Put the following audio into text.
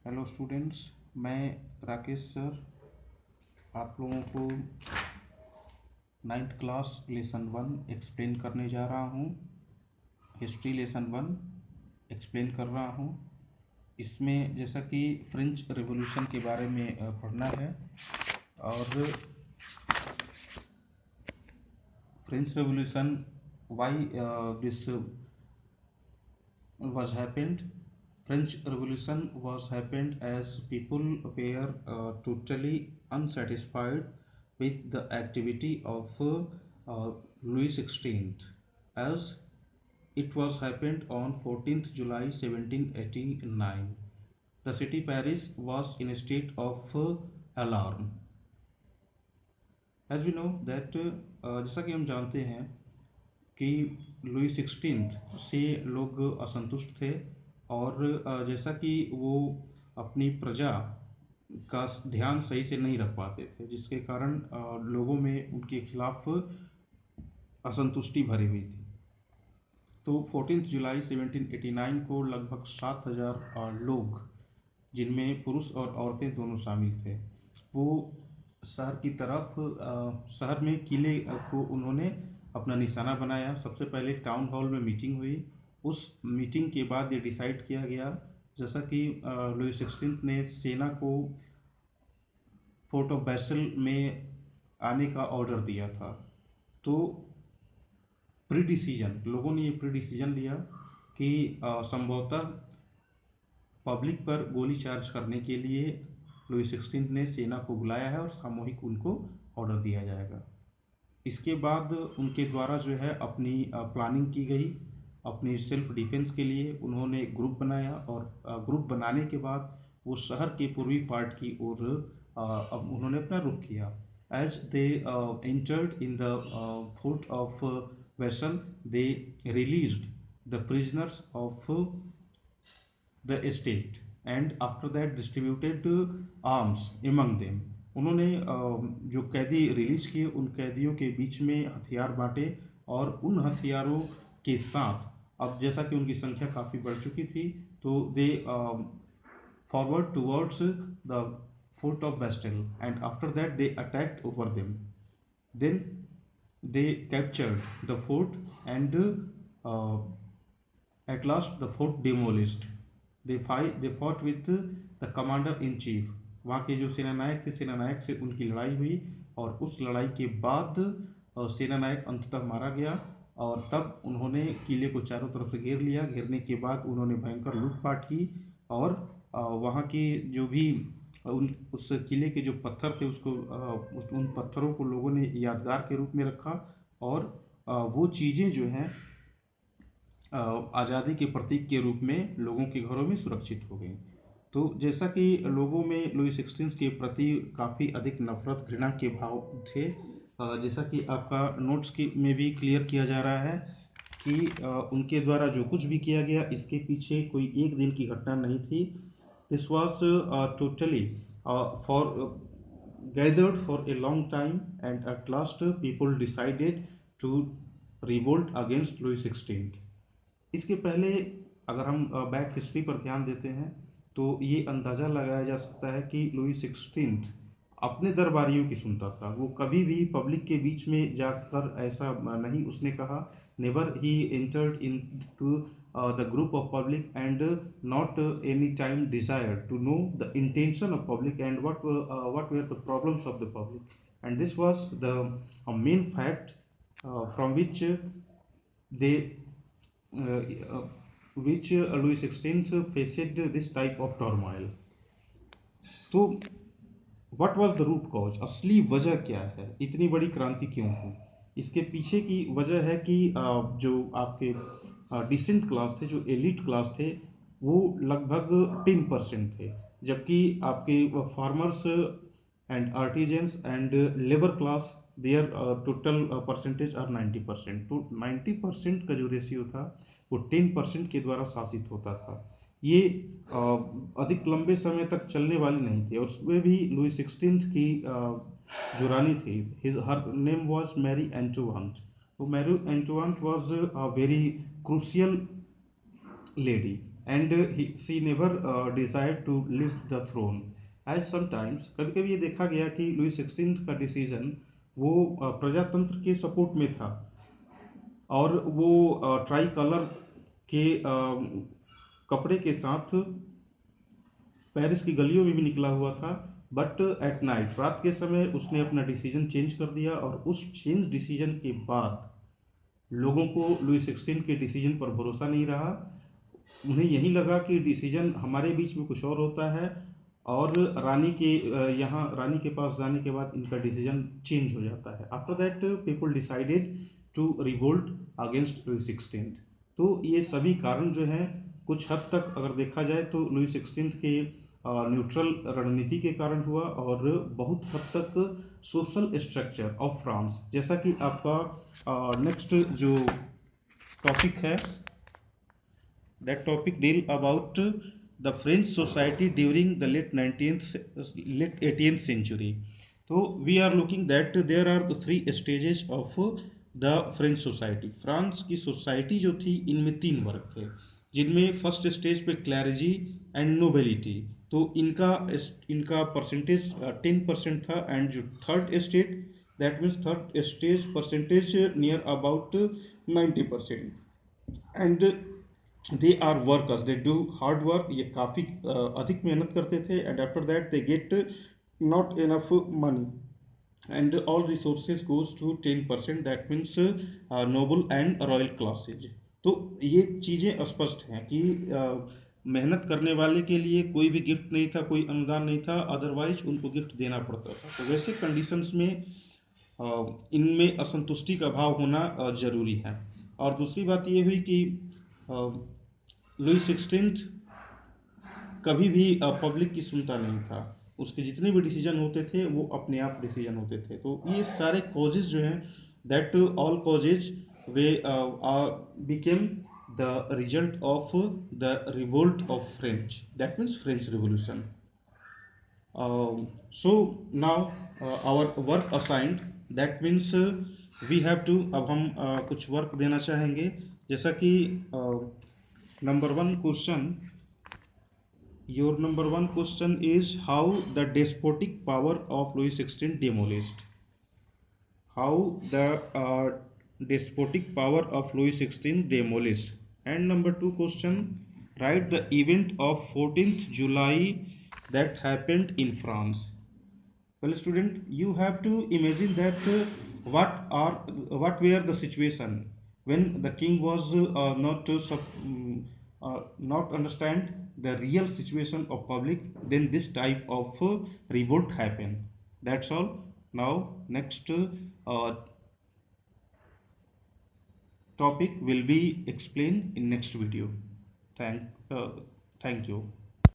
Hello students, मैं Rakesh sir आप लोगों को 9th क्लास लेसन 1 एक्सप्लेन करने जा रहा हूँ। हिस्ट्री लेसन 1 एक्सप्लेन कर रहा हूँ। इसमें जैसा कि फ्रेंच रेवोल्यूशन के बारे में पढ़ना है और French revolution why this was happened. French Revolution was happened as people were totally unsatisfied with the activity of Louis XVI, as it was happened on 14th July 1789. The city Paris was in a state of alarm. As we know that जैसा कि हम जानते हैं कि Louis 16 से लोग असंतुष्ट थे और जैसा कि वो अपनी प्रजा का ध्यान सही से नहीं रख पाते थे, जिसके कारण लोगों में उनके खिलाफ असंतुष्टि भरी हुई थी। तो 14 जुलाई 1789 को लगभग 7,000 लोग, जिनमें पुरुष और औरतें दोनों शामिल थे, वो शहर की तरफ शहर में किले को उन्होंने अपना निशाना बनाया। सबसे पहले टाउन हॉल में मीटिंग हुई। उस मीटिंग के बाद ये डिसाइड किया गया, जैसा कि लुई 16 ने सेना को फोर्ट ऑफ बैसल में आने का ऑर्डर दिया था। तो प्री डिसीजन लोगों ने ये प्री डिसीजन लिया कि संभवतः पब्लिक पर गोली चार्ज करने के लिए लुई 16 ने सेना को बुलाया है और सामूहिक उनको ऑर्डर दिया जाएगा। इसके बाद उनके द्वारा जो है अपनी प्लानिंग की गई। अपनी सेल्फ डिफेंस के लिए उन्होंने ग्रुप बनाया और ग्रुप बनाने के बाद वो शहर के पूर्वी पार्ट की ओर अब उन्होंने अपना रुख किया। As they entered in the fort of Bastille, they released the prisoners of the state and after that distributed arms among them. उन्होंने जो कैदी रिलीज किए, उन कैदियों के बीच में हथियार बांटे और उन हथियारों के साथ, अब जैसा कि उनकी संख्या काफ़ी बढ़ चुकी थी, तो they forward towards the fort of Bastille and after that they attacked over them. Then they captured the fort and at last the fort demolished. They fought with the commander in chief. वहाँ के जो सेनानायक थे, सेनानायक से उनकी लड़ाई हुई और उस लड़ाई के बाद सेनानायक अंततः मारा गया और तब उन्होंने किले को चारों तरफ से घेर लिया। घेरने के बाद उन्होंने भयंकर लूटपाट की और वहाँ के जो भी उस किले के जो पत्थर थे उसको उन पत्थरों को लोगों ने यादगार के रूप में रखा और वो चीज़ें जो हैं आज़ादी के प्रतीक के रूप में लोगों के घरों में सुरक्षित हो गई। तो जैसा कि लोगों में लुई 16 के प्रति काफ़ी अधिक नफरत, घृणा के भाव थे, जैसा कि आपका नोट्स की में भी क्लियर किया जा रहा है कि उनके द्वारा जो कुछ भी किया गया, इसके पीछे कोई एक दिन की घटना नहीं थी। This was totally for gathered for a long time and at last people decided to revolt against Louis 16। इसके पहले अगर हम बैक हिस्ट्री पर ध्यान देते हैं तो ये अंदाज़ा लगाया जा सकता है कि लुई 16 अपने दरबारियों की सुनता था। वो कभी भी पब्लिक के बीच में जाकर ऐसा नहीं उसने कहा। Never he entered in to the group of public and not any time desire to know the intention of public and what were the problems of the public, and this was the main fact from which they Louis 16 faced this type of turmoil। तो what was the root cause, असली वजह क्या है, इतनी बड़ी क्रांति क्यों हुई? इसके पीछे की वजह है कि जो आपके डिसेंट क्लास थे, जो एलिट क्लास थे, वो लगभग 10% थे, जबकि आपके farmers and artisans and labour class their total percentage are 90%। तो 90% का जो रेशियो था वो 10% के द्वारा शासित होता था। ये अधिक लंबे समय तक चलने वाली नहीं थी और उसमें भी लुई 16 की जो रानी थी, her name was Marie Antoinette. तो Marie Antoinette was a very crucial lady and she never desired to leave the throne. As sometimes कभी कभी ये देखा गया कि लुई 16 का डिसीजन वो प्रजातंत्र के सपोर्ट में था, और वो ट्राई कलर के कपड़े के साथ पेरिस की गलियों में भी निकला हुआ था। बट एट नाइट, रात के समय, उसने अपना डिसीजन चेंज कर दिया, और उस चेंज डिसीजन के बाद लोगों को लुई 16 के डिसीजन पर भरोसा नहीं रहा। उन्हें यही लगा कि डिसीजन हमारे बीच में कुछ और होता है, और रानी के यहाँ रानी के पास जाने के बाद इनका डिसीजन चेंज हो जाता है। After that people decided to revolt against Louis 16। तो ये सभी कारण जो हैं, कुछ हद तक अगर देखा जाए तो लुई 16 के न्यूट्रल रणनीति के कारण हुआ, और बहुत हद तक सोशल स्ट्रक्चर ऑफ फ्रांस, जैसा कि आपका नेक्स्ट जो टॉपिक है, that topic deal about the French society during the late 18th century. So we are looking that there are the three stages of the French society. France की society जो थी, इनमें तीन वर्ग थे, जिनमें फर्स्ट स्टेज पे क्लैरिजी एंड नोबेलिटी, तो इनका परसेंटेज 10% था। एंड जो third stage, that means third stage percentage near about 90%। And they are workers, they do hard work, ये काफ़ी अधिक मेहनत करते थे। And after that they get not enough money, and all resources goes to 10%, that means noble and royal classes. तो ये चीज़ें स्पष्ट हैं कि मेहनत करने वाले के लिए कोई भी गिफ्ट नहीं था, कोई अनुदान नहीं था, अदरवाइज उनको गिफ्ट देना पड़ता था। तो वैसे कंडीशंस में इनमें असंतुष्टि का भाव होना जरूरी है। और दूसरी बात ये हुई कि लुई 16 कभी भी पब्लिक की सुनता नहीं था। उसके जितने भी डिसीजन होते थे वो अपने आप डिसीजन होते थे। तो ये सारे कॉजेज जो हैं, दैट ऑल कॉजेज वे became the result of the revolt of French, that means French revolution. So now our work assigned, that means we have to, अब हम कुछ वर्क देना चाहेंगे, जैसा कि number one question, your number one question is how the despotic power of Louis 16 demolished. How the despotic power of Louis 16 demolished. And number two question, write the event of 14th July that happened in France. Well, student, you have to imagine that what were the situation when the king was not understand the real situation of public, then this type of revolt happen. That's all. Now next topic will be explained in next video. Thank you.